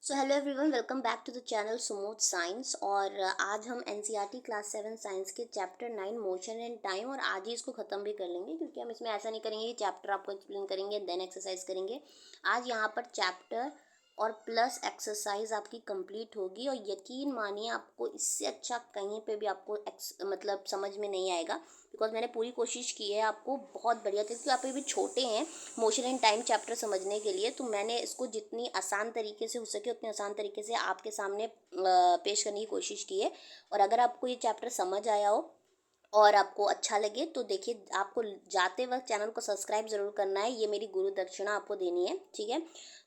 So hello everyone, welcome back to the channel smooth science. और आज हम NCERT class 7 science के chapter 9 motion and time और आज ही इसको ख़त्म भी कर लेंगे, क्योंकि हम इसमें ऐसा नहीं करेंगे कि चैप्टर आपको एक्सप्लेन करेंगे देन एक्सरसाइज करेंगे। आज यहाँ पर चैप्टर और प्लस एक्सरसाइज आपकी कंप्लीट होगी और यकीन मानिए आपको इससे अच्छा कहीं पे भी आपको मतलब समझ में नहीं आएगा, बिकॉज मैंने पूरी कोशिश की है आपको बहुत बढ़िया तरीके, क्योंकि आप अभी छोटे हैं मोशन एंड टाइम चैप्टर समझने के लिए। तो मैंने इसको जितनी आसान तरीके से हो सके उतने आसान तरीके से आपके सामने पेश करने की कोशिश की है। और अगर आपको ये चैप्टर समझ आया हो और आपको अच्छा लगे तो देखिए, आपको जाते वक्त चैनल को सब्सक्राइब ज़रूर करना है, ये मेरी गुरु दक्षिणा आपको देनी है, ठीक है।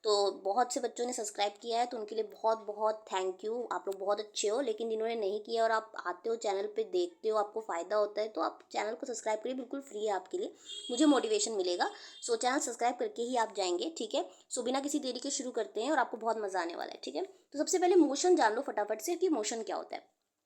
तो बहुत से बच्चों ने सब्सक्राइब किया है तो उनके लिए बहुत बहुत थैंक यू, आप लोग बहुत अच्छे हो। लेकिन जिन्होंने नहीं किया और आप आते हो चैनल पे, देखते हो, आपको फ़ायदा होता है, तो आप चैनल को सब्सक्राइब करिए, बिल्कुल फ्री है आपके लिए, मुझे मोटिवेशन मिलेगा। सो चैनल सब्सक्राइब करके ही आप जाएंगे, ठीक है। सो बिना किसी देरी के शुरू करते हैं और आपको बहुत मज़ा आने वाला है, ठीक है। तो सबसे पहले मोशन जान लो फटाफट से कि मोशन क्या होता है।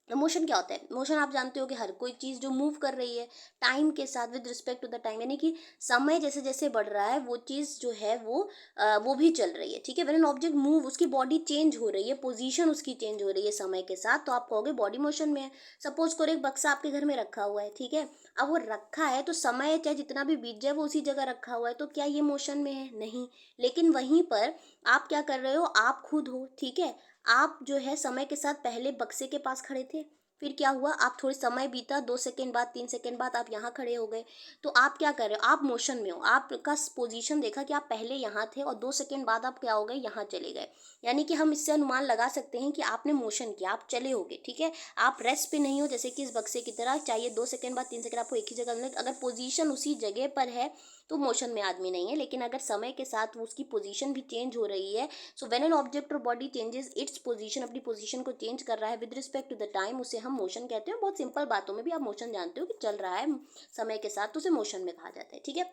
मोशन क्या होता है? मोशन आप जानते हो कि हर कोई चीज़ जो मूव कर रही है टाइम के साथ, with respect to the time, यानी कि समय जैसे जैसे बढ़ रहा है वो चीज़ जो है वो भी चल रही है, ठीक है। व्हेन एन ऑब्जेक्ट मूव, उसकी बॉडी चेंज हो रही है, पोजीशन उसकी चेंज हो रही है समय के साथ, तो आप कहोगे बॉडी मोशन में है। सपोज करो एक बक्सा आपके घर में रखा हुआ है, ठीक है। अब वो रखा है तो समय चाहे जितना भी बीत जाए वो उसी जगह रखा हुआ है, तो क्या ये मोशन में है? नहीं। लेकिन वहीं पर आप क्या कर रहे हो, आप खुद हो, ठीक है। आप जो है समय के साथ पहले बक्से के पास खड़े थे, फिर क्या हुआ, आप थोड़ी समय बीता, 2 सेकेंड बाद, 3 सेकेंड बाद आप यहाँ खड़े हो गए। तो आप क्या कर रहे हो, आप मोशन में हो। आपका पोजीशन देखा कि आप पहले यहाँ थे और 2 सेकेंड बाद आप क्या हो गए, यहाँ चले गए। यानी कि हम इससे अनुमान लगा सकते हैं कि आपने मोशन किया, आप चले होगे, ठीक है। आप रेस्ट पे नहीं हो, जैसे कि इस बक्से की तरह, चाहिए 2 सेकेंड बाद, 3 सेकेंड आपको एक ही जगह मिले, अगर पोजीशन उसी जगह पर है तो मोशन में आदमी नहीं है। लेकिन अगर समय के साथ वो उसकी पोजीशन भी चेंज हो रही है, सो व्हेन एन ऑब्जेक्ट और बॉडी चेंजेस इट्स पोजीशन, अपनी पोजीशन को चेंज कर रहा है with respect to the time, उसे हम मोशन कहते हैं। बहुत सिंपल बातों में भी आप मोशन जानते हो कि चल रहा है समय के साथ, तो उसे मोशन में कहा जाता है, ठीक है।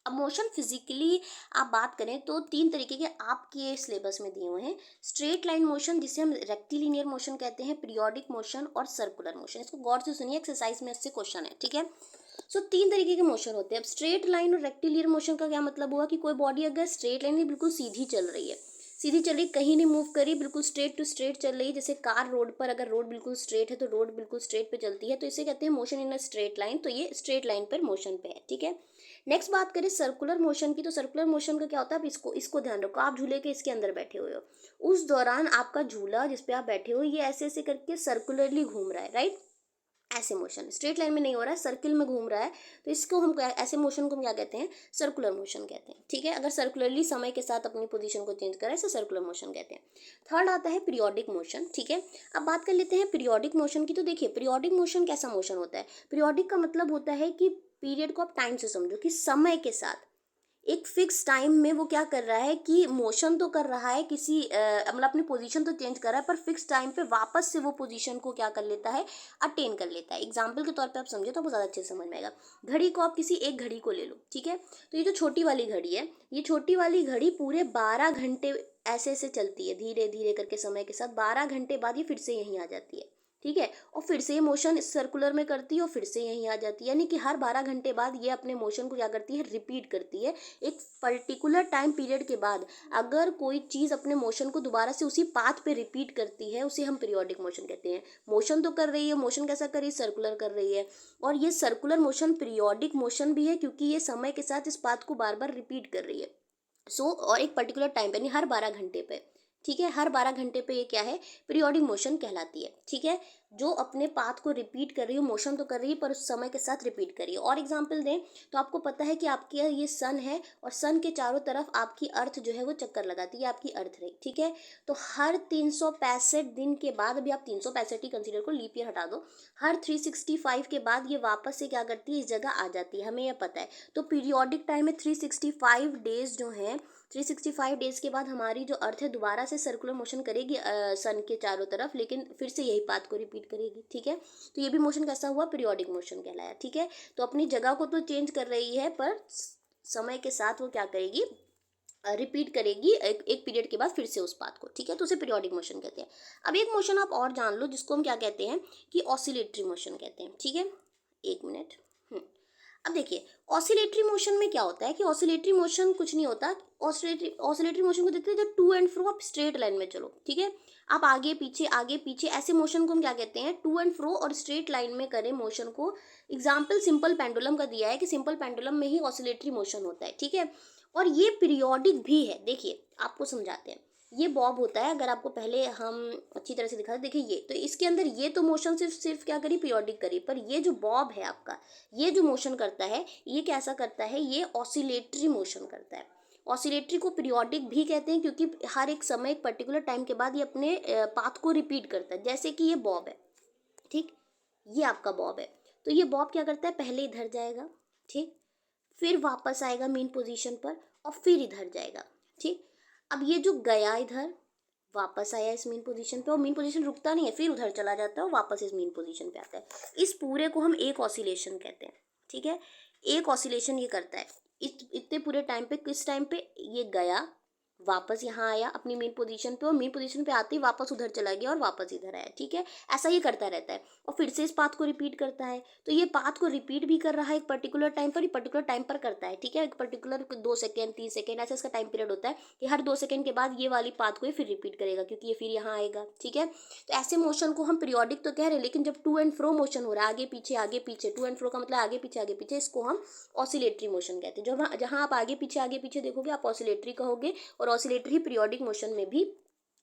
अब मोशन फिजिकली आप बात करें तो 3 तरीके के आपके सिलेबस में दिए हुए हैं। स्ट्रेट लाइन मोशन, जिसे हम रेक्टिलिनियर मोशन कहते हैं, पीरियोडिक मोशन और सर्कुलर मोशन। इसको गौर से सुनिए, एक्सरसाइज में इससे क्वेश्चन है, ठीक है। सो 3 तरीके के मोशन होते हैं। अब स्ट्रेट लाइन और रेक्टिलियर मोशन का क्या मतलब हुआ कि कोई बॉडी अगर स्ट्रेट लाइन में बिल्कुल सीधी चल रही है, सीधी चल रही, कहीं नहीं मूव करी, बिल्कुल स्ट्रेट टू स्ट्रेट चल रही है, जैसे कार रोड पर, अगर रोड बिल्कुल स्ट्रेट है तो रोड बिल्कुल स्ट्रेट पे चलती है, तो इसे कहते हैं motion in a straight line. तो ये स्ट्रेट लाइन पर मोशन पे है, ठीक है। नेक्स्ट बात करें सर्कुलर मोशन की, तो सर्कुलर मोशन का क्या होता है, आप इसको इसको ध्यान रखो, आप झूले के इसके अंदर बैठे हुए हो, उस दौरान आपका झूला जिसपे आप बैठे हो ये ऐसे ऐसे करके सर्कुलरली घूम रहा है, राइट। ऐसे मोशन स्ट्रेट लाइन में नहीं हो रहा है, सर्किल में घूम रहा है, तो इसको हम ऐसे मोशन को हम क्या कहते हैं, सर्कुलर मोशन कहते हैं, ठीक है। अगर सर्कुलरली समय के साथ अपनी पोजीशन को चेंज करे, इसे सर्कुलर मोशन कहते हैं। थर्ड आता है पीरियोडिक मोशन, ठीक है। अब बात कर लेते हैं पीरियोडिक मोशन की। तो देखिए पीरियोडिक मोशन कैसा मोशन होता है। पीरियोडिक का मतलब होता है कि पीरियड को आप टाइम से समझो कि समय के साथ एक फिक्स टाइम में वो क्या कर रहा है कि मोशन तो कर रहा है, किसी मतलब अपनी पोजीशन तो चेंज कर रहा है, पर फिक्स टाइम पे वापस से वो पोजीशन को क्या कर लेता है, अटेन कर लेता है। एग्जाम्पल के तौर पे आप समझे तो आपको ज़्यादा अच्छे से समझ में आएगा। घड़ी को आप किसी एक घड़ी को ले लो, ठीक है। तो ये जो छोटी वाली घड़ी है, ये छोटी वाली घड़ी पूरे 12 घंटे ऐसे ऐसे चलती है, धीरे धीरे करके समय के साथ। 12 घंटे बाद ये फिर से यहीं आ जाती है, ठीक है। और फिर से ये मोशन सर्कुलर में करती है और फिर से यहीं आ जाती है, यानी कि हर 12 घंटे बाद ये अपने मोशन को क्या करती है, रिपीट करती है। एक पर्टिकुलर टाइम पीरियड के बाद अगर कोई चीज़ अपने मोशन को दोबारा से उसी पाथ पे रिपीट करती है, उसे हम पीरियोडिक मोशन कहते हैं। मोशन तो कर रही है, मोशन कैसा कर रही है, सर्कुलर कर रही है, और ये सर्कुलर मोशन पीरियोडिक मोशन भी है, क्योंकि ये समय के साथ इस पाथ को बार बार रिपीट कर रही है। और एक पर्टिकुलर टाइम पे, यानी हर 12 घंटे पे, ठीक है, हर 12 घंटे पे ये क्या है, पीरियोडिक मोशन कहलाती है, ठीक है। जो अपने पाथ को रिपीट कर रही है, मोशन तो कर रही है पर उस समय के साथ रिपीट कर रही है। और एग्जांपल दें तो आपको पता है कि आपके ये सन है और सन के चारों तरफ आपकी अर्थ जो है वो चक्कर लगाती है, आपकी अर्थ रही, ठीक है। तो हर 365 दिन के बाद, अभी आप 365 ही कंसीडर को, लीप ईयर हटा दो, हर 365 के बाद ये वापस से क्या करती है, इस जगह आ जाती है, हमें यह पता है। तो पीरियोडिक टाइम में 365 डेज जो हैं, 365 डेज के बाद हमारी जो अर्थ है दोबारा से सर्कुलर मोशन करेगी सन के चारों तरफ, लेकिन फिर से यही पाथ को रिपीट करेगी, ठीक है। तो ये भी मोशन कैसा हुआ, पीरियोडिक मोशन कहलाया, ठीक है। तो अपनी जगह को तो चेंज कर रही है पर समय के साथ वो क्या करेगी, रिपीट करेगी एक पीरियड के बाद फिर से उस पाथ को, ठीक है। तो उसे पीरियोडिक मोशन कहते हैं। अब एक मोशन आप और जान लो जिसको हम क्या कहते हैं कि ऑसिलेटरी मोशन कहते हैं, ठीक है। एक मिनट। अब देखिए ऑसिलेटरी मोशन में क्या होता है कि ऑसिलेटरी मोशन कुछ नहीं होता। ऑसिलेटरी मोशन को देखते हैं जब टू एंड फ्रो आप स्ट्रेट लाइन में चलो, ठीक है। आप आगे पीछे ऐसे मोशन को हम क्या कहते हैं, टू एंड फ्रो और स्ट्रेट लाइन में करें मोशन को। एग्जाम्पल सिंपल पेंडुलम का दिया है कि सिंपल पेंडुलम में ही ऑसिलेटरी मोशन होता है, ठीक है। और ये पीरियोडिक भी है। देखिए आपको समझाते हैं, ये बॉब होता है, अगर आपको पहले हम अच्छी तरह से दिखा दें, देखिए ये तो इसके अंदर ये तो मोशन सिर्फ सिर्फ क्या करी, पीरियोडिक करी, पर ये जो बॉब है आपका, ये जो मोशन करता है, ये कैसा करता है, ये ऑसिलेटरी मोशन करता है। ऑसिलेटरी को पीरियोडिक भी कहते हैं क्योंकि हर एक समय एक पर्टिकुलर टाइम के बाद ये अपने पाथ को रिपीट करता है, जैसे कि ये बॉब है, ठीक। ये आपका बॉब है, तो ये बॉब क्या करता है, पहले इधर जाएगा, ठीक, फिर वापस आएगा मेन पोजीशन पर और फिर इधर जाएगा, ठीक। अब ये जो गया इधर, वापस आया इस मेन पोजीशन पे और मेन पोजीशन रुकता नहीं है, फिर उधर चला जाता है और वापस इस मेन पोजीशन पे आता है। इस पूरे को हम एक ऑसिलेशन कहते हैं, ठीक है। एक ऑसिलेशन ये करता है इतने पूरे टाइम पे। किस टाइम पे, ये गया, वापस यहाँ आया अपनी मेन पोजीशन पे और मेन पोजीशन पे आते ही वापस उधर चला गया और वापस इधर आया, ठीक है। ऐसा ये करता रहता है और फिर से इस पाथ को रिपीट करता है। तो ये पाथ को रिपीट भी कर रहा है एक पर्टिकुलर टाइम पर, पर्टिकुलर टाइम पर करता है, ठीक है। एक पर्टिकुलर 2 सेकेंड 3 सेकेंड ऐसा इसका टाइम पीरियड होता है कि हर 2 सेकेंड के बाद ये वाली पाथ को ये फिर रिपीट करेगा क्योंकि ये फिर यहाँ आएगा, ठीक है। तो ऐसे मोशन को हम पीरियोडिक तो कह रहे हैं, लेकिन जब टू एंड फ्रो मोशन हो रहा है, आगे पीछे, टू एंड फ्रो का मतलब आगे पीछे, इसको हम ऑसिलेटरी मोशन कहते हैं। जब जहाँ आप आगे पीछे देखोगे आप ऑसिलेटरी कहोगे, और ऑसिलेटरी पीरियोडिक मोशन में भी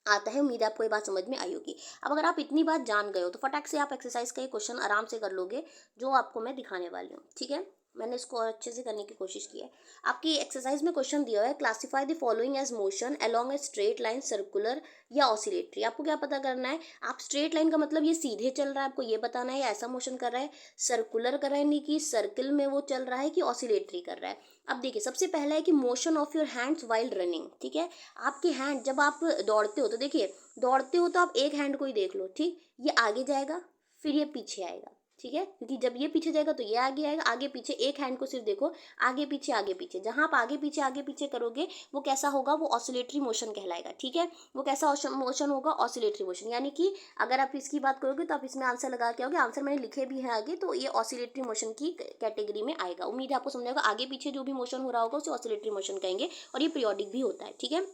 आता है। उम्मीद है आपको ये बात समझ में आई होगी। अब अगर आप इतनी बात जान गए हो तो फटाक से आप एक्सरसाइज का ये क्वेश्चन आराम से कर लोगे जो आपको मैं दिखाने वाली हूँ, ठीक है। मैंने इसको और अच्छे से करने की कोशिश की है। आपकी एक्सरसाइज में क्वेश्चन दिया हुआ है, classify the following as motion along a straight line, circular या ऑसिलेटरी। आपको क्या पता करना है, आप स्ट्रेट लाइन का मतलब ये सीधे चल रहा है, आपको ये बताना है, या ऐसा मोशन कर रहा है, सर्कुलर कर रहा है यानी कि सर्किल में वो चल रहा है, कि ऑसिलेटरी कर रहा है। अब देखिए सबसे पहला है कि motion of your hands while running, ठीक है। आपके हैंड जब आप दौड़ते हो तो देखिए, दौड़ते हो तो आप एक हैंड को ही देख लो, ठीक। ये आगे जाएगा फिर ये पीछे आएगा, ठीक है, क्योंकि जब ये पीछे जाएगा तो ये आगे आएगा। आगे पीछे एक हैंड को सिर्फ देखो, आगे पीछे, जहां आप आगे पीछे करोगे वो कैसा होगा, वो ऑसिलेटरी मोशन कहलाएगा, ठीक है। वो कैसा मोशन होगा, ऑसिलेटरी मोशन। यानी कि अगर आप इसकी बात करोगे तो आप इसमें आंसर लगा के आओगे, आंसर मैंने लिखे भी है आगे, तो ये ऑसिलेटरी मोशन की कैटेगरी में आएगा। उम्मीद है आपको समझाएगा। आगे पीछे जो भी मोशन हो रहा होगा उसे ऑसिलेटरी मोशन कहेंगे और ये पीरियोडिक भी होता है, ठीक है।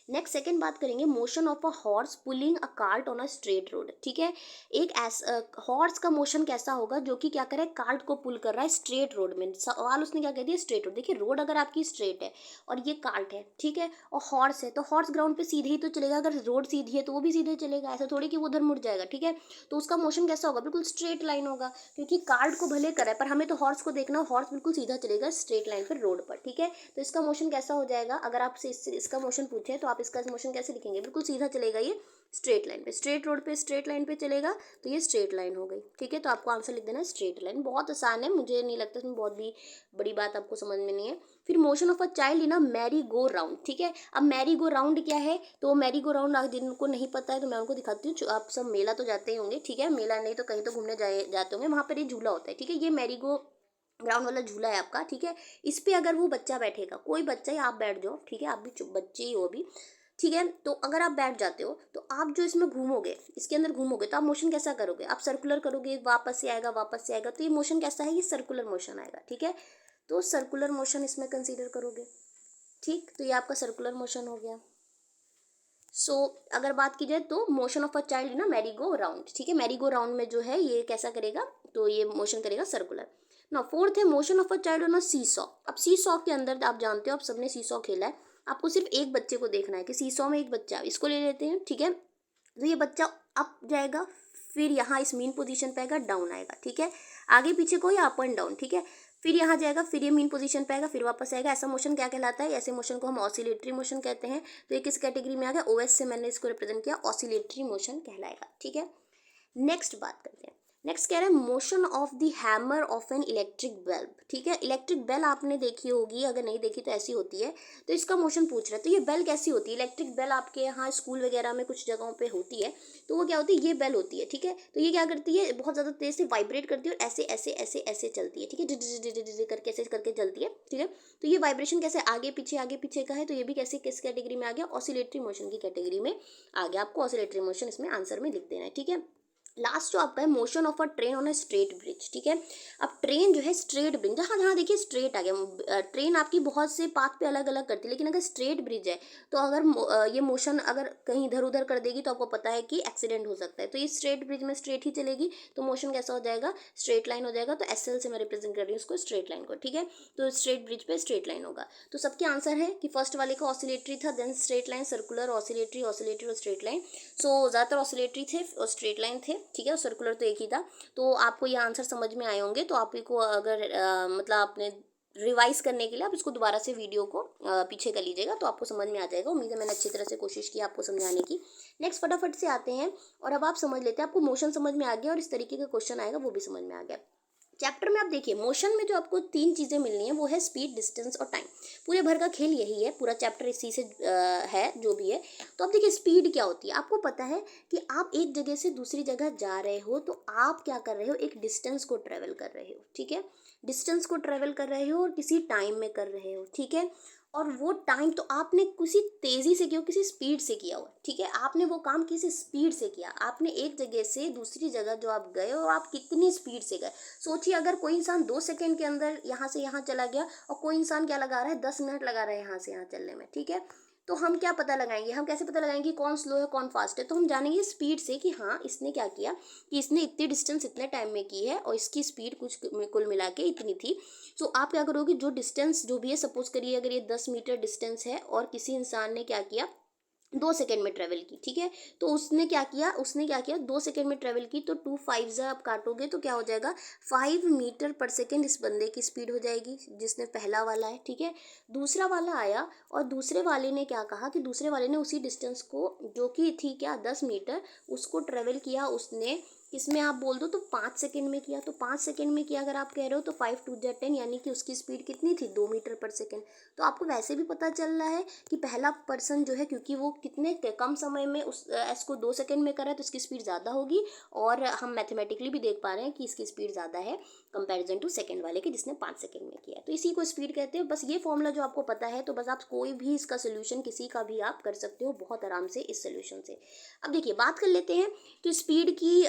नेक्स्ट सेकंड बात करेंगे, motion of a horse pulling a cart on a straight road, ठीक है। एक हॉर्स का मोशन कैसा होगा जो कि क्या करे, कार्ट को पुल कर रहा है स्ट्रेट रोड में। सवाल उसने क्या कह दिया, स्ट्रेट रोड। देखिए रोड अगर आपकी स्ट्रेट है और ये कार्ट है, ठीक है, और हॉर्स है, तो हॉर्स ग्राउंड पे सीधे ही तो चलेगा। अगर रोड सीधी है तो वो भी सीधे चलेगा, ऐसा थोड़ी कि वो उधर मुड़ जाएगा, ठीक है। तो उसका मोशन कैसा होगा, बिल्कुल स्ट्रेट लाइन होगा, क्योंकि कार्ट को भले करा है पर हमें तो हॉर्स को देखना, हॉर्स बिल्कुल सीधा चलेगा स्ट्रेट लाइन पर रोड पर, ठीक है। तो इसका मोशन कैसा हो जाएगा, अगर आपसे इसका मोशन पूछे तो आप इसका मोशन कैसे लिखेंगे, बिल्कुल सीधा चलेगा ये स्ट्रेट लाइन पे, स्ट्रेट रोड पे स्ट्रेट लाइन पे चलेगा, तो ये स्ट्रेट लाइन हो गई, ठीक है। तो आपको आंसर लिख देना है स्ट्रेट लाइन। बहुत आसान है, मुझे नहीं लगता इसमें बहुत भी बड़ी बात आपको समझ में नहीं है। फिर motion of a child in a merry go round, ठीक है। अब मैरी गो राउंड क्या है, तो मैरी गो राउंड जिनको नहीं पता है तो मैं उनको दिखाती हूँ। आप सब मेला तो जाते ही होंगे, ठीक है, मेला नहीं तो कहीं तो घूमने जाते होंगे, वहाँ पर ये झूला होता है, ठीक है। ये मैरी गो ग्राउंड वाला झूला है आपका, ठीक है। इस पे अगर वो बच्चा बैठेगा, कोई बच्चा, या आप बैठ जाओ, ठीक है, आप भी बच्चे ही हो अभी, ठीक है। तो अगर आप बैठ जाते हो तो आप जो इसमें घूमोगे, इसके अंदर घूमोगे, तो आप मोशन कैसा करोगे, आप सर्कुलर करोगे, वापस से आएगा वापस से आएगा, तो ये मोशन कैसा है, ये सर्कुलर मोशन आएगा, ठीक है। तो सर्कुलर मोशन इसमें कंसीडर करोगे, ठीक। तो ये आपका सर्कुलर मोशन हो गया। सो अगर बात की जाए तो मोशन ऑफ अ चाइल्ड ना मैरी गो राउंड, ठीक है। मैरी गो राउंड में जो है ये कैसा करेगा, तो ये मोशन करेगा सर्कुलर। ना फोर्थ है motion of a child on a seesaw. अब सी सॉ के अंदर आप जानते हो, आप सबने सी सॉ खेला है, आपको सिर्फ एक बच्चे को देखना है कि सी सॉ में एक बच्चा, इसको ले लेते हैं, ठीक है। तो ये बच्चा अप जाएगा, फिर यहाँ इस मीन पोजीशन पे आएगा, डाउन आएगा, ठीक है। आगे पीछे को या अप एंड डाउन, ठीक है। फिर यहाँ जाएगा, फिर ये मीन पोजीशन पे आएगा, फिर वापस आएगा। ऐसा मोशन क्या कहलाता है, ऐसे मोशन को हम ऑसिलेटरी मोशन कहते हैं। तो ये किस कैटेगरी में आ गया, ओएस से मैंने इसको रिप्रेजेंट किया, ऑसिलेटरी मोशन कहलाएगा, ठीक है। नेक्स्ट बात करते हैं, नेक्स्ट कह रहे हैं motion of the hammer of an electric bell, ठीक है। इलेक्ट्रिक बेल आपने देखी होगी, अगर नहीं देखी तो ऐसी होती है, तो इसका मोशन पूछ रहा है। तो ये बेल कैसी होती है, इलेक्ट्रिक बेल आपके यहाँ स्कूल वगैरह में कुछ जगहों पे होती है, तो वो क्या होती है, ये बेल होती है, ठीक है। तो ये क्या करती है, बहुत ज़्यादा तेज से वाइब्रेट करती है और ऐसे ऐसे ऐसे ऐसे चलती है, ठीक है, डिड करके ऐसे करके चलती है, ठीक है। तो ये वाइब्रेशन कैसे आगे पीछे का है, तो ये भी कैसे किस कैटेगरी में आ गया, ऑसिलेटरी मोशन की कैटेगरी में आ गया। आपको ऑसिलेटरी मोशन इसमें आंसर में लिख देना है, ठीक है। लास्ट जो आपका है motion of a train on a straight bridge, ठीक है। अब ट्रेन जो है स्ट्रेट ब्रिज, जहाँ जहाँ देखिए स्ट्रेट आ गया, ट्रेन आपकी बहुत से पाथ पे अलग अलग करती है, लेकिन अगर स्ट्रेट ब्रिज है तो अगर ये मोशन अगर कहीं इधर उधर कर देगी तो आपको पता है कि एक्सीडेंट हो सकता है। तो ये स्ट्रेट ब्रिज में स्ट्रेट ही चलेगी तो मोशन कैसा हो जाएगा, स्ट्रेट लाइन हो जाएगा। तो एस एल से मैं रिप्रेजेंट कर रही हूँ उसको, स्ट्रेट लाइन को, ठीक है। तो स्ट्रेट ब्रिज पे स्ट्रेट लाइन होगा। तो सबके आंसर है कि फर्स्ट वाले का ऑसिलेटरी था, then straight line, circular, oscillatory, oscillatory और स्ट्रेट लाइन। सो ज़्यादातर ऑसिलेटरी थे और स्ट्रेट लाइन थे, ठीक है, और सर्कुलर तो एक ही था। तो आपको ये आंसर समझ में आए होंगे। तो आपको अगर मतलब आपने रिवाइज करने के लिए आप इसको दोबारा से वीडियो को पीछे कर लीजिएगा तो आपको समझ में आ जाएगा। उम्मीद है मैंने अच्छी तरह से कोशिश की आपको समझाने की। नेक्स्ट फटाफट से आते हैं और अब आप समझ लेते हैं, आपको मोशन समझ में आ गया और इस तरीके का क्वेश्चन आएगा वो भी समझ में आ गया। चैप्टर में आप देखिए मोशन में जो आपको तीन चीज़ें मिलनी है वो है स्पीड, डिस्टेंस और टाइम। पूरे भर का खेल यही है, पूरा चैप्टर इसी से है जो भी है। तो अब देखिए स्पीड क्या होती है, आपको पता है कि आप एक जगह से दूसरी जगह जा रहे हो तो आप क्या कर रहे हो, एक डिस्टेंस को ट्रेवल कर रहे हो, ठीक है। डिस्टेंस को ट्रेवल कर रहे हो और किसी टाइम में कर रहे हो, ठीक है। और वो टाइम तो आपने किसी तेज़ी से किया हो, किसी स्पीड से किया हुआ, ठीक है। आपने वो काम किसी स्पीड से किया, आपने एक जगह से दूसरी जगह जो आप गए हो आप कितनी स्पीड से गए। सोचिए अगर कोई इंसान 2 सेकंड के अंदर यहाँ से यहाँ चला गया और कोई इंसान क्या लगा रहा है, 10 मिनट लगा रहा है यहाँ से यहाँ चलने में, ठीक है। तो हम क्या पता लगाएंगे, हम कैसे पता लगाएंगे कौन स्लो है कौन फास्ट है। तो हम जानेंगे स्पीड से कि हाँ इसने क्या किया, कि इसने इतनी डिस्टेंस इतने टाइम में की है और इसकी स्पीड कुछ कुल मिला के इतनी थी। तो आप क्या करोगे, जो डिस्टेंस जो भी है, सपोज करिए अगर ये 10 मीटर डिस्टेंस है और किसी इंसान ने क्या किया, 2 सेकंड में ट्रेवल की, ठीक है। तो उसने क्या किया 2 सेकंड में ट्रेवल की। तो 2 5 आप काटोगे तो क्या हो जाएगा, 5 मीटर पर सेकेंड इस बंदे की स्पीड हो जाएगी जिसने पहला वाला है, ठीक है। दूसरा वाला आया और दूसरे वाले ने क्या कहा कि दूसरे वाले ने उसी डिस्टेंस को जो कि थी क्या 10 मीटर, उसको ट्रेवल किया उसने इसमें आप बोल दो तो 5 सेकंड में किया। तो 5 सेकंड में किया अगर आप कह रहे हो तो 5 2 10, यानी कि उसकी स्पीड कितनी थी, 2 मीटर पर सेकेंड। तो आपको वैसे भी पता चल रहा है कि पहला पर्सन जो है, क्योंकि वो कितने कम समय में उस एस को 2 सेकंड में करा है तो इसकी स्पीड ज़्यादा होगी। और हम मैथमेटिकली भी देख पा रहे हैं कि इसकी स्पीड ज़्यादा है कंपैरिजन टू सेकंड वाले के जिसने 5 सेकंड में किया है। तो इसी को स्पीड कहते हैं। बस ये फॉर्मूला जो आपको पता है तो बस आप कोई भी इसका सोल्यूशन किसी का भी आप कर सकते हो बहुत आराम से इस सोल्यूशन से। अब देखिए बात कर लेते हैं तो स्पीड की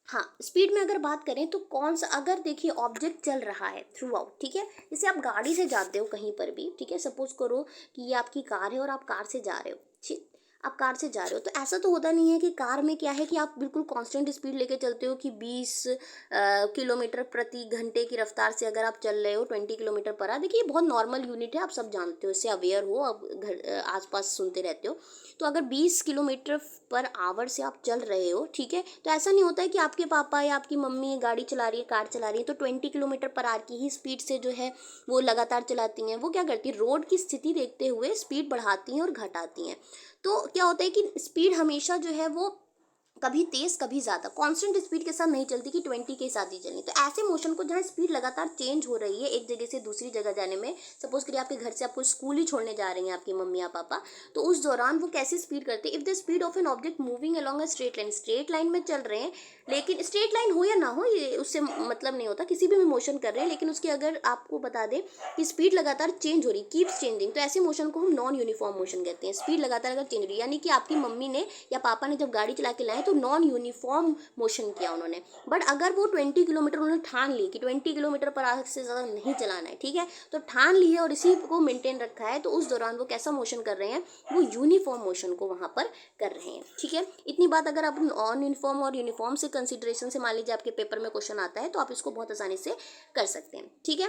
हाँ, स्पीड में अगर बात करें तो कौन सा, अगर देखिए ऑब्जेक्ट चल रहा है थ्रू आउट, ठीक है। जैसे आप गाड़ी से जाते हो कहीं पर भी, ठीक है, सपोज करो कि ये आपकी कार है और आप कार से जा रहे हो, ठीक। आप कार से जा रहे हो तो ऐसा तो होता नहीं है कि कार में क्या है कि आप बिल्कुल कांस्टेंट स्पीड लेके चलते हो कि 20 किलोमीटर प्रति घंटे की रफ्तार से अगर आप चल रहे हो 20 किलोमीटर पर आवर। देखिए ये बहुत नॉर्मल यूनिट है, आप सब जानते हो, इससे अवेयर हो, आप घर आसपास सुनते रहते हो। तो अगर 20 किलोमीटर पर आवर से आप चल रहे हो, ठीक है, तो ऐसा नहीं होता है कि आपके पापा या आपकी मम्मी गाड़ी चला रही है, कार चला रही है तो 20 किलोमीटर पर आवर की ही स्पीड से जो है वो लगातार चलाती हैं। वो क्या करती है, रोड की स्थिति देखते हुए स्पीड बढ़ाती हैं और घटाती हैं। तो क्या होता है कि स्पीड हमेशा जो है वो कभी तेज कभी ज़्यादा कांस्टेंट स्पीड के साथ नहीं चलती कि 20 के साथ ही चलनी। तो ऐसे मोशन को जहाँ स्पीड लगातार चेंज हो रही है एक जगह से दूसरी जगह जाने में, सपोज करिए आपके घर से आपको स्कूल ही छोड़ने जा रही हैं आपकी मम्मी या पापा, तो उस दौरान वो कैसे स्पीड करते हैं, if the speed of an object moving along a straight line में चल रहे हैं, लेकिन स्ट्रेट लाइन हो या ना हो ये उससे मतलब नहीं होता, किसी भी मोशन कर रहे हैं, लेकिन उसकी अगर आपको बता दें कि स्पीड लगातार चेंज हो रही, कीप्स चेंजिंग, तो ऐसे मोशन को हम नॉन यूनिफॉर्म मोशन कहते हैं। स्पीड लगातार अगर चेंज हो रही यानी कि आपकी मम्मी ने या पापा ने जब गाड़ी चला के लाए तो नॉन यूनिफॉर्म मोशन किया उन्होंने। बट अगर वो 20 किलोमीटर उन्होंने ठान ली कि 20 किलोमीटर पर आवर से ज़्यादा नहीं चलाना है, ठीक है, तो ठान ली है और इसी को मेंटेन रखा है, तो उस दौरान वो कैसा मोशन कर रहे हैं, वो यूनिफॉर्म मोशन को वहाँ पर कर रहे हैं, ठीक है। इतनी बात अगर आप नॉन यूनिफॉर्म और यूनिफॉर्म से कंसिडरेशन से मान लीजिए आपके पेपर में क्वेश्चन आता है तो आप इसको बहुत आसानी से कर सकते हैं, ठीक है।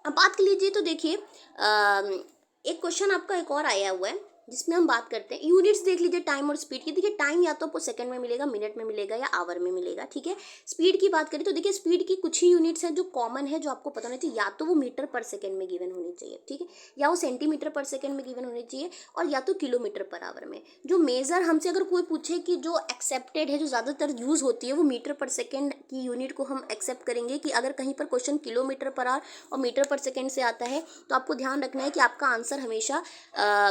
अब बात कर लीजिए तो देखिए एक क्वेश्चन आपका एक और आया हुआ है जिसमें हम बात करते हैं, यूनिट्स देख लीजिए टाइम और स्पीड की। देखिए टाइम या तो आपको सेकंड में मिलेगा, मिनट में मिलेगा या आवर में मिलेगा, ठीक है। स्पीड की बात करें तो देखिए स्पीड की कुछ ही यूनिट्स हैं जो कॉमन है, जो आपको पता होना चाहिए, या तो वो मीटर पर सेकंड में गिवन होनी चाहिए, ठीक है, या वो सेंटीमीटर पर सेकंड में गिवन होनी चाहिए, और या तो किलोमीटर पर आवर में। जो मेजर हमसे अगर कोई पूछे कि जो एक्सेप्टेड है, जो ज़्यादातर यूज़ होती है, वो मीटर पर सेकेंड की यूनिट को हम एक्सेप्ट करेंगे। कि अगर कहीं पर क्वेश्चन किलोमीटर पर आवर और मीटर पर सेकेंड से आता है तो आपको ध्यान रखना है कि आपका आंसर हमेशा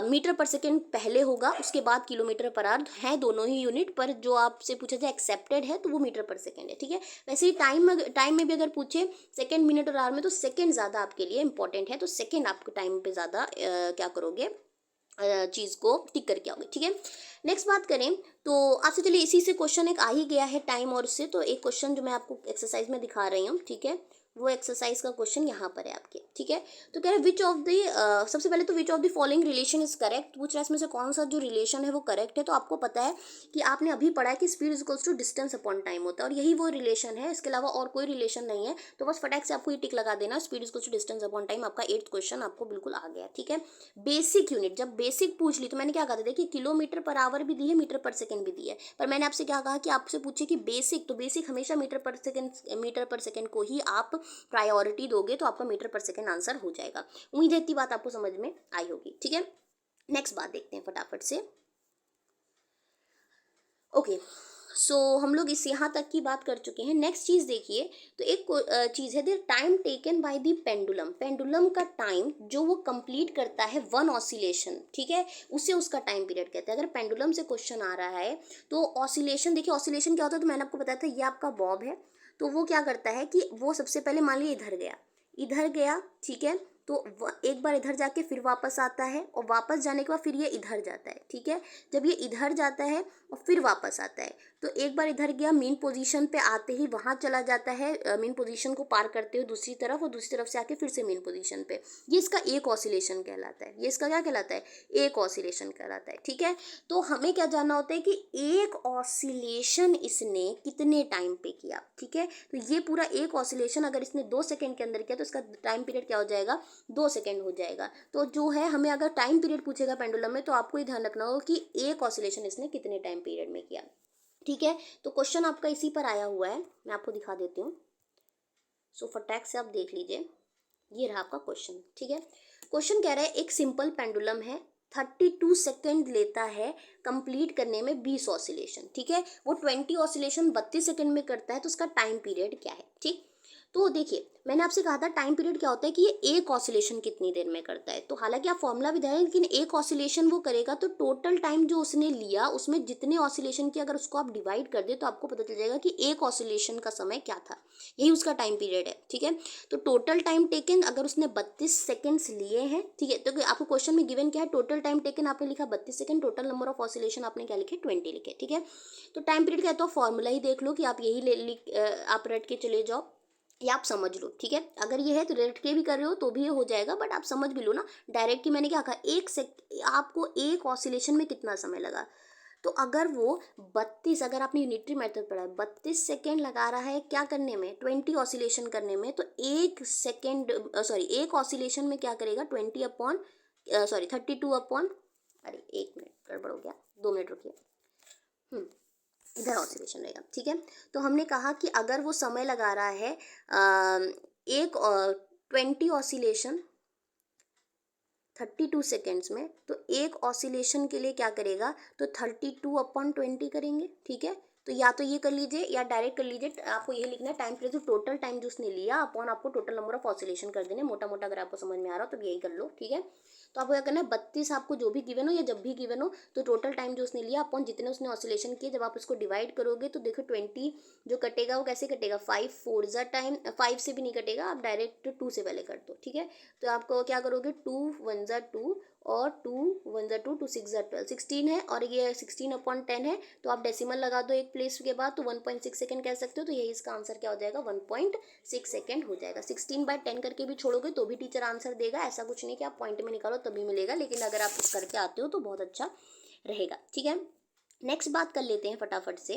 मीटर पर सेकेंड पहले होगा, उसके बाद किलोमीटर पर आवर है, दोनों ही यूनिट, पर जो आपसे पूछा जाए एक्सेप्टेड है तो वो मीटर पर सेकेंड है, ठीक है। वैसे ही टाइम में भी अगर पूछे सेकेंड, मिनट और आवर में, तो सेकेंड ज़्यादा आपके लिए इंपॉर्टेंट है, तो सेकेंड आपको टाइम पे ज़्यादा क्या करोगे, चीज़ को टिक करके आओगे, ठीक है। नेक्स्ट बात करें तो आपसे, चलिए इसी से क्वेश्चन एक आ ही गया है टाइम और उससे, तो एक क्वेश्चन जो मैं आपको एक्सरसाइज में दिखा रही हूँ, ठीक है, वो एक्सरसाइज का क्वेश्चन यहाँ पर है आपके, ठीक है। तो कह रहे हैं विच ऑफ द, सबसे पहले तो which of the following relation is correct, पूछ रहा है इसमें से कौन सा जो रिलेशन है वो करेक्ट है। तो आपको पता है कि आपने अभी पढ़ा है कि speed is equals to distance upon time होता है, और यही वो रिलेशन है, इसके अलावा और कोई रिलेशन नहीं है। तो बस फटाक से आपको ये टिक लगा देना, speed is equals to distance upon time, आपका 8th क्वेश्चन आपको बिल्कुल आ गया, ठीक है। बेसिक यूनिट, जब बेसिक पूछ ली तो मैंने क्या कहा था, देखिए किलोमीटर पर आवर भी दी है, मीटर पर सेकंड भी दी है, पर मैंने आपसे क्या कहा कि आपसे पूछे कि बेसिक, तो बेसिक हमेशा मीटर पर सेकंड को ही आप प्रायोरिटी दोगे, तो आपका मीटर पर सेकंड आंसर हो जाएगा। उम्मीद है इतनी बात आपको समझ में आई होगी, ठीक है। नेक्स्ट बात देखते हैं फटाफट से। ओके, सो हम लोग इस यहाँ तक की बात कर चुके हैं। नेक्स्ट चीज़ देखिए, तो एक चीज़ है, the time taken by the pendulum, pendulum का टाइम जो वो कंप्लीट करता है वन ऑसिलेशन, ठीक है, उसे उसका टाइम पीरियड कहते हैं। अगर पेंडुलम से क्वेश्चन आ रहा है तो ऑसिलेशन, देखिए ऑसिलेशन क्या होता है, तो मैंने आपको बताया था, ये आपका बॉब है, तो वो क्या करता है कि वो सबसे पहले मान लीजिए इधर गया, ठीक है, तो एक बार इधर जाके फिर वापस आता है, और वापस जाने के बाद फिर ये इधर जाता है, ठीक है। जब ये इधर जाता है और फिर वापस आता है, तो एक बार इधर गया, मेन पोजीशन पे आते ही वहाँ चला जाता है, मेन पोजीशन को पार करते हुए दूसरी तरफ, और दूसरी तरफ से आके फिर से मेन पोजीशन पे, ये इसका एक ऑसिलेशन कहलाता है। ये इसका क्या कहलाता है, एक ऑसिलेशन कहलाता है, ठीक है। तो हमें क्या जानना होता है कि एक ऑसिलेशन इसने कितने टाइम पे किया, ठीक है। तो ये पूरा एक ऑसिलेशन अगर इसने 2 सेकंड के अंदर किया तो इसका टाइम पीरियड क्या हो जाएगा, 2 सेकंड हो जाएगा। तो जो है, हमें अगर टाइम पीरियड पूछेगा पेंडुलम में, तो आपको ये ध्यान रखना होगा कि एक ऑसिलेशन इसने कितने टाइम पीरियड में किया, ठीक है। तो क्वेश्चन आपका इसी पर आया हुआ है, मैं आपको दिखा देती हूँ। सो फटाक से आप देख लीजिए, ये रहा आपका क्वेश्चन, ठीक है। क्वेश्चन कह रहा है एक सिंपल पेंडुलम है, 32 सेकेंड लेता है कंप्लीट करने में 20 ऑसिलेशन, ठीक है। वो 20 ऑसिलेशन 32 सेकेंड में करता है, तो उसका टाइम पीरियड क्या है, ठीक। तो देखिए, मैंने आपसे कहा था टाइम पीरियड क्या होता है कि ये एक ऑसिलेशन कितनी देर में करता है। तो हालांकि आप फॉर्मूला भी दें, लेकिन एक ऑसिलेशन वो करेगा, तो टोटल टाइम जो उसने लिया उसमें जितने ऑसिलेशन की अगर उसको आप डिवाइड कर दे, तो आपको पता चल जाएगा कि एक ऑसिलेशन का समय क्या था, यही उसका टाइम पीरियड है, ठीक है। तो टोटल टाइम टेकन अगर उसने 32 सेकेंड्स लिए हैं, ठीक है, तो आपको क्वेश्चन में गिवन क्या है, टोटल टाइम टेकन आपने लिखा 32 second, total number of oscillation आपने क्या लिखे, 20 लिखे, ठीक है। तो टाइम पीरियड क्या है, तो फॉर्मूला ही देख लो कि आप यही आप रट के चले जाओ, या आप समझ लो, ठीक है। अगर ये है तो रट के भी कर रहे हो तो भी ये हो जाएगा, बट आप समझ भी लो ना डायरेक्ट, कि मैंने क्या कहा, आपको एक ऑसिलेशन में कितना समय लगा। तो अगर वो 32, अगर आपने यूनिटरी मेथड पढ़ा है, 32 सेकेंड लगा रहा है क्या करने में, 20 ऑसिलेशन करने में, तो एक ऑसिलेशन में क्या करेगा, 32 अपॉन, अरे 1 मिनट गड़बड़ हो गया, 2 मिनट रुकिए, इधर ऑसिलेशन रहेगा, ठीक है। तो हमने कहा कि अगर वो समय लगा रहा है एक 20 ऑसिलेशन 32 सेकेंड्स में, तो एक ऑसिलेशन के लिए क्या करेगा, तो 32/20 करेंगे, ठीक है। तो या तो ये कर लीजिए या डायरेक्ट कर लीजिए, आपको ये लिखना है टाइम पीरियड, तो टोटल टाइम जो उसने लिया अपॉन आपको टोटल नंबर ऑफ ऑसिलेशन कर देने, मोटा मोटा अगर आपको समझ में आ रहा हो तो यही कर लो, ठीक है। तो आपको क्या करना है, 32 आपको जो भी गिवन हो या जब भी गिवन हो, तो टोटल टाइम जो उसने लिया अपॉन जितने उसने ऑसिलेशन किए, जब आप इसको डिवाइड करोगे तो देखो 20 जो कटेगा वो कैसे कटेगा, 5 4 ज़ा टाइम, 5 से भी नहीं कटेगा, आप डायरेक्ट 2 से पहले कर दो, ठीक है। तो आपको क्या करोगे, 2 1 ज़ा 2 और 2 1 ज़ा 2 2 6 ज़ा 12, 16 है, और ये 16/10 है, तो आप डेसिमल लगा दो एक प्लेस के बाद, तो 1.6 सेकेंड कह सकते हो, तो यही इसका आंसर क्या हो जाएगा, 1.6 सेकेंड हो जाएगा। 16/10 करके भी छोड़ोगे तो भी टीचर आंसर देगा, ऐसा कुछ नहीं कि आप पॉइंट में निकालो तभी मिलेगा, लेकिन अगर आप करके आते हो तो बहुत अच्छा रहेगा, ठीक है। नेक्स्ट बात कर लेते हैं फटाफट से,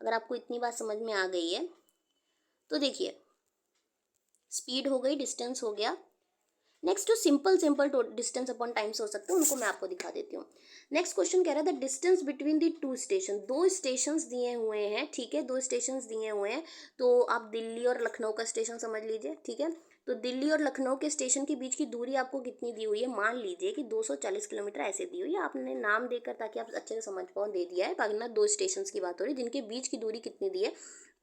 अगर आपको इतनी बात समझ में आ गई है तो देखिए, स्पीड हो गई, डिस्टेंस हो गया। नेक्स्ट जो सिंपल तो डिस्टेंस अपॉन टाइम्स हो सकते हैं, उनको मैं आपको दिखा देती हूँ। नेक्स्ट क्वेश्चन कह रहा है the distance between the 2 station, 2 stations दिए हुए हैं, ठीक है, 2 स्टेशंस दिए हुए हैं। तो आप दिल्ली और लखनऊ का स्टेशन समझ लीजिए, ठीक है। तो दिल्ली और लखनऊ के स्टेशन के बीच की दूरी आपको कितनी दी हुई है, मान लीजिए कि 240 किलोमीटर ऐसे दी हुई है, आपने नाम देकर ताकि आप अच्छे से समझ पाओ दे दिया है, बाकी ना 2 स्टेशन की बात हो रही है जिनके बीच की दूरी कितनी दी है,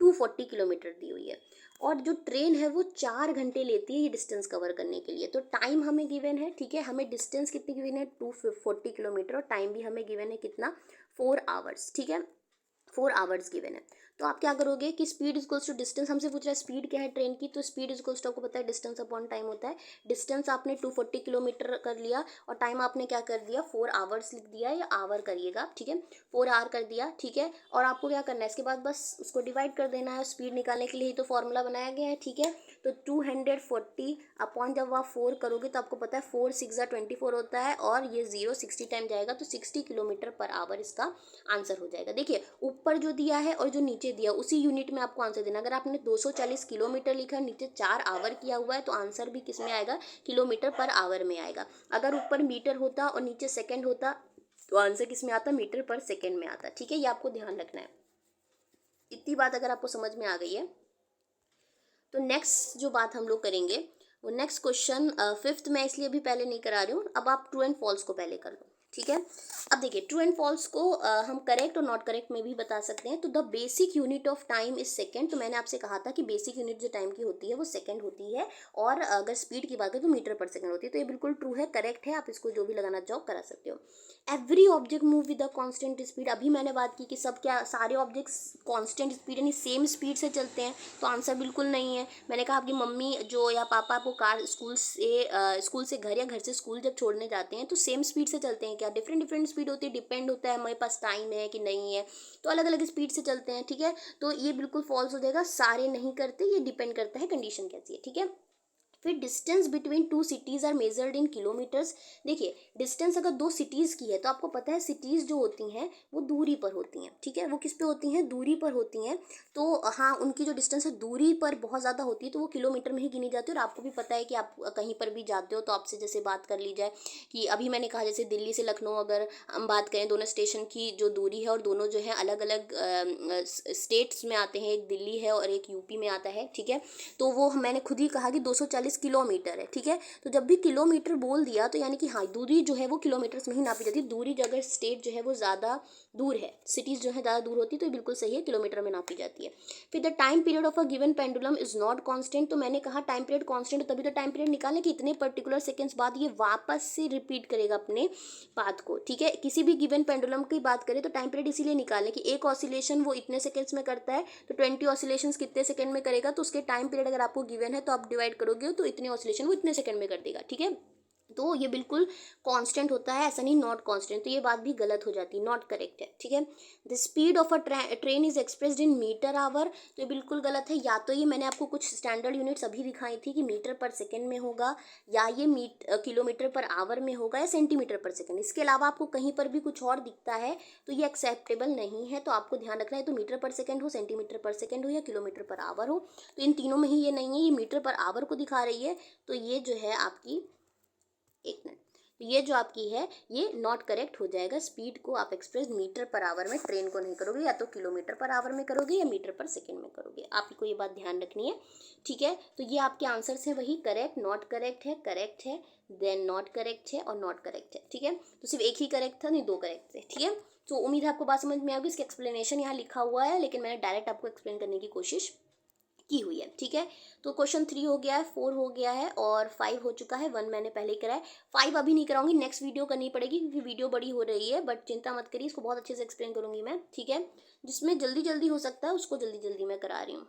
240 किलोमीटर दी हुई है। और जो ट्रेन है वो 4 घंटे लेती है ये डिस्टेंस कवर करने के लिए। तो टाइम हमें गिवन है, ठीक है, हमें डिस्टेंस कितनी गिवन है, 240 किलोमीटर, और टाइम भी हमें गिवन है कितना, 4 आवर्स, ठीक है, 4 आवर्स गिवन है। तो आप क्या करोगे कि स्पीड इक्वल्स टू डिस्टेंस, हमसे पूछ रहा है स्पीड क्या है ट्रेन की, तो स्पीड इक्वल्स टू आपको पता है डिस्टेंस अपॉन टाइम होता है। डिस्टेंस आपने 240 किलोमीटर कर लिया और टाइम आपने क्या कर दिया 4 आवर्स लिख दिया, या आवर करिएगा आप, ठीक है, 4 आवर कर दिया, ठीक है। और आपको क्या करना है इसके बाद बस उसको डिवाइड कर देना है, स्पीड निकालने के लिए ही तो फॉर्मूला बनाया गया है, ठीक है। तो 240 अपॉन जब आप 4 करोगे तो आपको पता है 4 6 24 होता है, और ये 0 60 टाइम जाएगा तो 60 किलोमीटर पर आवर इसका आंसर हो जाएगा। देखिए ऊपर जो दिया है और जो नीचे दिया उसी यूनिट में आपको आंसर देना। अगर आपने 240 किलोमीटर लिखा है, नीचे 4 आवर किया हुआ है, तो आंसर भी किस में आएगा, किलोमीटर पर आवर में आएगा। अगर ऊपर मीटर होता और नीचे सेकंड होता तो आंसर किस में आता, मीटर पर सेकंड में आता, ठीक है। ये आपको ध्यान रखना है। इतनी बात अगर आपको समझ में आ गई है तो नेक्स्ट जो बात हम लोग करेंगे वो नेक्स्ट क्वेश्चन, फिफ्थ में इसलिए भी पहले नहीं करा रही हूँ, अब आप ट्रू एंड फॉल्स को पहले कर लो, ठीक है। अब देखिए ट्रू एंड फॉल्स को हम करेक्ट और नॉट करेक्ट में भी बता सकते हैं। तो the basic unit of time is second, तो मैंने आपसे कहा था कि बेसिक यूनिट जो टाइम की होती है वो सेकंड होती है, और अगर स्पीड की बात करें तो मीटर पर सेकंड होती है। तो ये बिल्कुल ट्रू है, करेक्ट है, आप इसको जो भी लगाना चाहो करा सकते हो। Every object move with a constant speed, अभी मैंने बात की कि सब क्या सारे ऑब्जेक्ट्स कांस्टेंट स्पीड यानी सेम स्पीड से चलते हैं, तो आंसर बिल्कुल नहीं है। मैंने कहा आपकी मम्मी जो या पापा आपको कार स्कूल से घर या घर से स्कूल जब छोड़ने जाते हैं तो सेम स्पीड से चलते हैं क्या, डिफरेंट डिफरेंट स्पीड होती है, डिपेंड होता है हमारे पास टाइम है कि नहीं है, तो अलग अलग स्पीड से चलते हैं, ठीक है। तो ये बिल्कुल फॉल्स हो जाएगा, सारे नहीं करते, ये डिपेंड करता है कंडीशन कैसी है, ठीक है। फिर distance between two cities are measured in kilometres, देखिए डिस्टेंस अगर दो सिटीज़ की है तो आपको पता है सिटीज़ जो होती हैं वो दूरी पर होती हैं, ठीक है, वो किस पे होती हैं, दूरी पर होती हैं। तो हाँ उनकी जो डिस्टेंस है दूरी पर बहुत ज़्यादा होती है तो वो किलोमीटर में ही गिनी जाती है। और आपको भी पता है कि आप कहीं पर भी जाते हो तो आपसे जैसे बात कर ली जाए कि अभी मैंने कहा जैसे दिल्ली से लखनऊ अगर हम बात करें, दोनों स्टेशन की जो दूरी है और दोनों जो है अलग अलग स्टेट्स में आते हैं, एक दिल्ली है और एक यूपी में आता है, ठीक है। तो वो मैंने खुद ही कहा कि 240 किलोमीटर है, ठीक है। तो जब भी किलोमीटर बोल दिया तो यानी कि हाँ दूरी जो है वो किलोमीटर्स में ही नापी जाती है। दूरी अगर स्टेट जो है वो ज़्यादा दूर है, सिटीज़ जो है ज़्यादा दूर होती है तो ये बिल्कुल सही है, किलोमीटर में नापी जाती है। फिर the time period of a given pendulum is not constant, तो मैंने कहा टाइम पीरियड कांस्टेंट, तभी तो टाइम पीरियड निकालने कि इतने पर्टिकुलर सेकंड्स बाद ये वापस से रिपीट करेगा अपने पाथ को, ठीक है। किसी भी गिवन पेंडुलम की बात करें तो टाइम पीरियड इसीलिए निकालें कि एक ऑसिलेशन वो इतने सेकंड्स में करता है, तो 20 ऑसिलेशंस कितने सेकंड में करेगा, तो उसके टाइम पीरियड अगर आपको गिवन है तो आप डिवाइड करोगे तो इतने ऑसिलेशन वो इतने सेकंड में कर देगा, ठीक है। तो ये बिल्कुल कांस्टेंट होता है, ऐसा नहीं नॉट कांस्टेंट, तो ये बात भी गलत हो जाती है, नॉट करेक्ट है, ठीक है। The speed of a train is expressed in metre hour, तो ये बिल्कुल गलत है। या तो ये मैंने आपको कुछ स्टैंडर्ड यूनिट्स अभी दिखाई थी कि मीटर पर सेकंड में होगा, या ये किलोमीटर पर आवर में होगा, या सेंटीमीटर पर सेकंड। इसके अलावा आपको कहीं पर भी कुछ और दिखता है तो ये एक्सेप्टेबल नहीं है, तो आपको ध्यान रखना है तो मीटर पर सेकंड हो, सेंटीमीटर पर सेकंड हो, या किलोमीटर पर आवर हो, तो इन तीनों में ही ये नहीं है, ये मीटर पर आवर को दिखा रही है, तो ये जो है आपकी, एक मिनट, तो ये जो आपकी है ये नॉट करेक्ट हो जाएगा। स्पीड को आप एक्सप्रेस मीटर पर आवर में ट्रेन को नहीं करोगे, या तो किलोमीटर पर आवर में करोगे या मीटर पर सेकंड में करोगे, आपको ये बात ध्यान रखनी है, ठीक है। तो ये आपके आंसर्स हैं वही, करेक्ट, नॉट करेक्ट है, देन नॉट करेक्ट है और नॉट करेक्ट है, ठीक है। तो सिर्फ एक ही करेक्ट था, नहीं दो करेक्ट थे, ठीक है। तो उम्मीद है आपको बात समझ में आएगी। इसकी एक्सप्लेनेशन यहाँ लिखा हुआ है लेकिन मैंने डायरेक्ट आपको एक्सप्लेन करने की कोशिश की हुई है, ठीक है। तो क्वेश्चन 3 हो गया है, 4 हो गया है और 5 हो चुका है, 1 मैंने पहले ही कराया, 5 अभी नहीं कराऊंगी, नेक्स्ट वीडियो करनी पड़ेगी क्योंकि वीडियो बड़ी हो रही है, बट चिंता मत करिए, इसको बहुत अच्छे से एक्सप्लेन करूंगी मैं, ठीक है। जिसमें जल्दी जल्दी हो सकता है उसको जल्दी जल्दी मैं करा रही हूँ।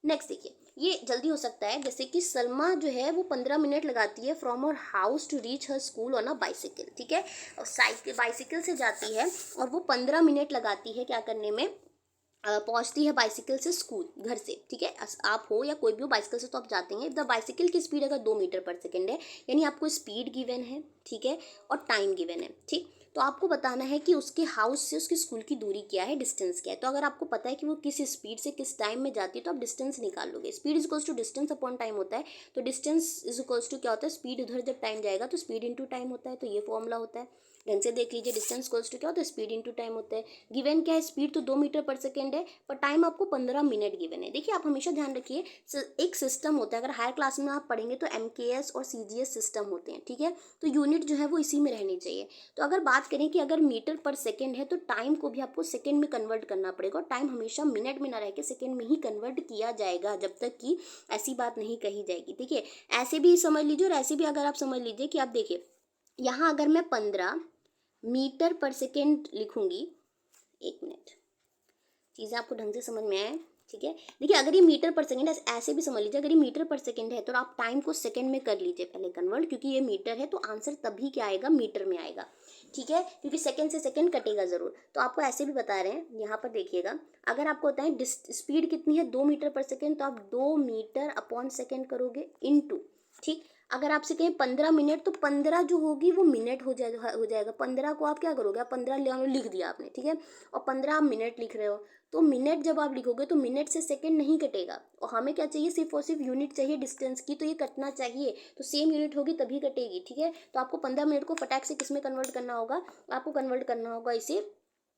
नेक्स्ट देखिए, ये जल्दी हो सकता है, जैसे कि सलमा जो है वो 15 मिनट लगाती है from her house to reach her school on a bicycle, ठीक है। और साइकिल बाइसिकल से जाती है और वो 15 मिनट लगाती है क्या करने में, पहुंचती है बाइसिकल से स्कूल घर से, ठीक है। आप हो या कोई भी हो, बाइसिकल से तो आप जाते हैं। द बाइसिकल की स्पीड अगर 2 मीटर पर सेकेंड है, यानी आपको स्पीड गिवन है, ठीक है, और टाइम गिवन है, ठीक। तो आपको बताना है कि उसके हाउस से उसके स्कूल की दूरी क्या है, डिस्टेंस क्या है। तो अगर आपको पता है कि वो किस स्पीड से किस टाइम में जाती है तो आप डिस्टेंस निकाल लोगे। Speed is equals to distance upon time होता है, तो डिस्टेंस इज इक्वल्स टू क्या होता है, स्पीड उधर जब टाइम जाएगा तो स्पीड इंटू टाइम होता है, तो ये फॉर्मूला होता है। ढंग से देख लीजिए, डिस्टेंस इक्वल्स टू क्या होता है, स्पीड इंटू टाइम होता है। गिवन क्या है, स्पीड तो 2 मीटर पर सेकेंड है, पर टाइम आपको 15 मिनट गिवन है। देखिए आप हमेशा ध्यान रखिए, एक सिस्टम होता है, अगर हायर क्लास में आप पढ़ेंगे तो MKS और CGS सिस्टम होते हैं, ठीक है। तो यूनिट जो है वो इसी में रहनी चाहिए। तो अगर बात करें कि अगर मीटर पर सेकेंड है तो टाइम को भी आपको सेकेंड में कन्वर्ट करना पड़ेगा, और टाइम हमेशा मिनट में ना रह के सेकेंड में ही कन्वर्ट किया जाएगा, जब तक कि ऐसी बात नहीं कही जाएगी। देखिए ऐसे भी समझ लीजिए और ऐसे भी अगर आप समझ लीजिए कि आप देखिए यहाँ अगर मैं 15 मीटर पर सेकेंड लिखूंगी, एक मिनट, चीज़ें आपको ढंग से समझ में आए, ठीक है। देखिए अगर ये मीटर पर सेकंड है, ऐसे भी समझ लीजिए, अगर ये मीटर पर सेकंड है तो आप टाइम को सेकंड में कर लीजिए पहले कन्वर्ट, क्योंकि ये मीटर है तो आंसर तभी क्या आएगा, मीटर में आएगा, ठीक है, क्योंकि सेकंड से सेकंड कटेगा ज़रूर। तो आपको ऐसे भी बता रहे हैं, यहाँ पर देखिएगा, अगर आपको बताएं स्पीड कितनी है 2 मीटर पर सेकेंड, तो आप 2 मीटर अपॉन सेकेंड करोगे इनटू, ठीक। अगर आपसे कहें 15 मिनट, तो 15 जो होगी वो मिनट हो जाएगा 15 को आप क्या करोगे, आप 15 लिख दिया आपने, ठीक है, और 15 आप मिनट लिख रहे हो, तो मिनट जब आप लिखोगे तो मिनट से सेकंड नहीं कटेगा, और हमें क्या चाहिए, सिर्फ और सिर्फ यूनिट चाहिए डिस्टेंस की, तो ये कटना चाहिए, तो सेम यूनिट होगी तभी कटेगी, ठीक है। तो आपको 15 मिनट को फटाक से किस में कन्वर्ट करना होगा, आपको कन्वर्ट करना होगा इसे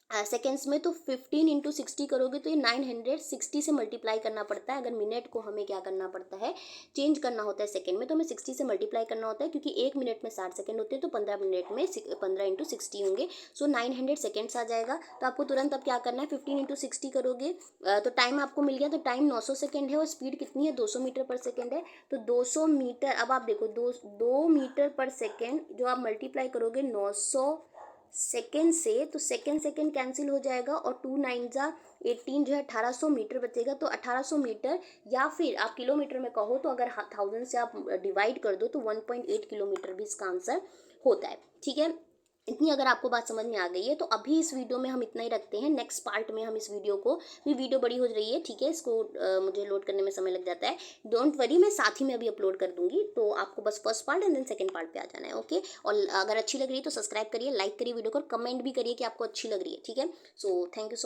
सेकेंड्स में, तो 15 × 60 करोगे तो ये 960 से मल्टीप्लाई करना पड़ता है, अगर मिनट को हमें क्या करना पड़ता है, चेंज करना होता है सेकंड में, तो हमें 60 से मल्टीप्लाई करना होता है, क्योंकि 1 मिनट में 60 सेकंड होते हैं, तो 15 मिनट में 15 × 60 होंगे, सो 900 सेकेंड्स आ जाएगा। तो आपको तुरंत अब क्या करना है, 15 × 60 करोगे, तो टाइम आपको मिल गया, तो टाइम 900 सेकेंड है, और स्पीड कितनी है, 200 मीटर पर सेकेंड है, तो 200 मीटर, अब आप देखो 2 मीटर पर सेकेंड जो आप मल्टीप्लाई करोगे 900 सेकेंड से, तो सेकेंड सेकेंड कैंसिल हो जाएगा, और 2 9 × 18 जो है 1800 मीटर बचेगा, तो 1800 मीटर, या फिर आप किलोमीटर में कहो तो अगर 1000 से आप डिवाइड कर दो तो 1.8 किलोमीटर भी इसका आंसर होता है, ठीक है। इतनी अगर आपको बात समझ में आ गई है तो अभी इस वीडियो में हम इतना ही रखते हैं, नेक्स्ट पार्ट में हम इस वीडियो को, भी वीडियो बड़ी हो रही है, ठीक है, इसको मुझे लोड करने में समय लग जाता है, डोंट वरी, मैं साथ ही में अभी अपलोड कर दूंगी, तो आपको बस first part and then second part पे आ जाना है, ओके। और अगर अच्छी लग रही है तो सब्सक्राइब करिए, लाइक करिए वीडियो को, कमेंट भी करिए कि आपको अच्छी लग रही है, ठीक है। So thank you so much.